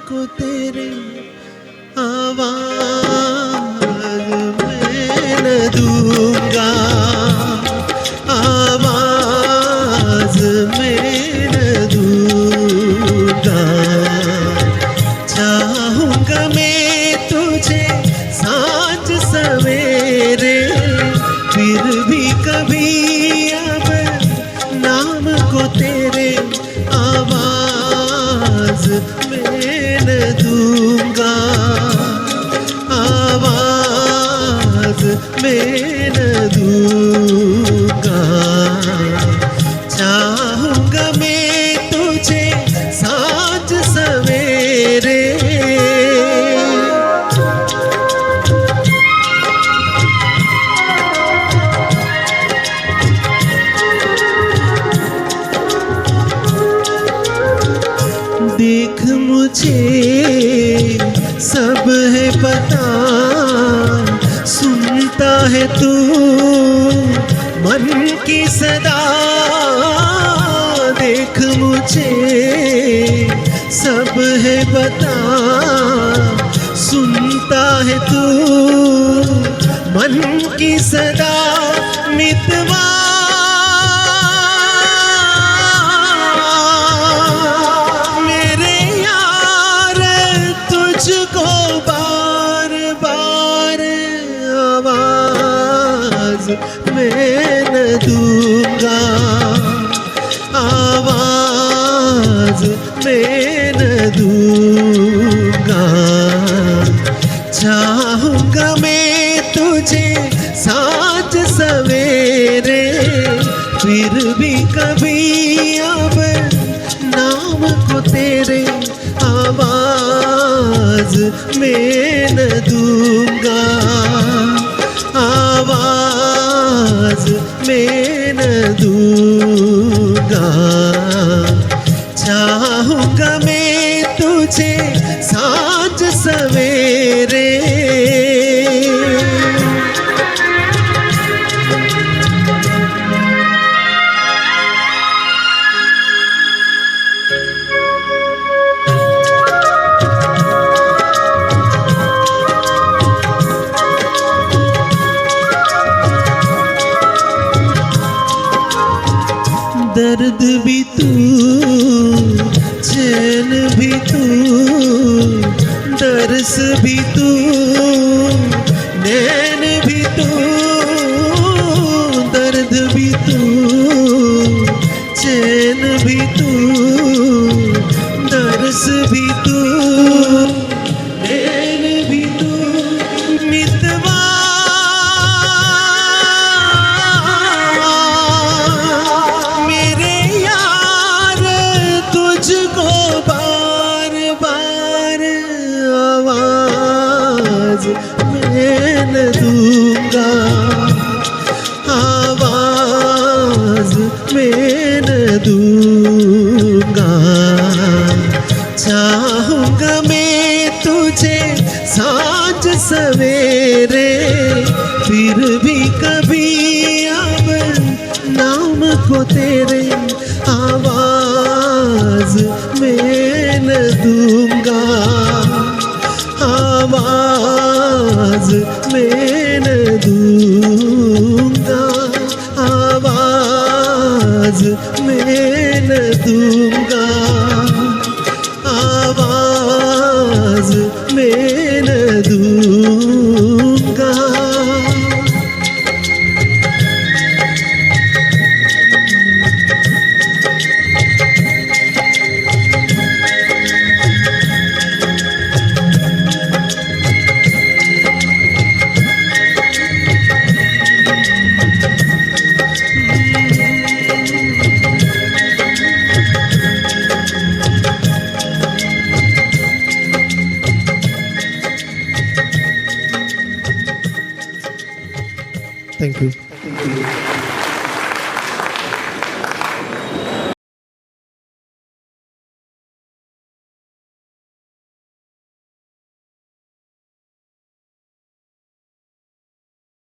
को तेरे आवाज में न दूंगा, आवाज में न दूंगा। चाहूंगा मैं तुझे सांझ सवेरे, फिर भी कभी अब नाम को तेरे आवाज में न दूंगा, आवाज में न दूंगा। चाहूंगा मैं तुझे सांझ सवेरे। देख मुझे सब है पता, सुनता है तू मन की सदा। देख मुझे सब है पता, सुनता है तू मन की सदा। मितवा तुझको बार बार आवाज में न दूंगा, आवाज में न दूंगा। चाहूंगा मैं तुझे सांझ सवेरे, फिर भी कभी अब नाम को तेरे आवाज में न दूंगा, आवाज में न दूंगा। चाहूंगा मैं तुझे सांझ सवेरे। दर्द भी तू, चैन भी तू, दर्स भी तू, नैन भी तू। दर्द भी तू, चैन भी तू, दर्स भी तू, नैन भी तू। मितवा तुझको बार बार आवाज में न दूंगा, आवाज में न दूंगा। चाहूंगा मैं तुझे सांझ सवेरे, फिर भी कभी अब नाम को तेरे आवाज में न दूंगा, आवाज में न दूंगा, आवाज में न दूंगा, आवाज में न दूंगा। Thank you.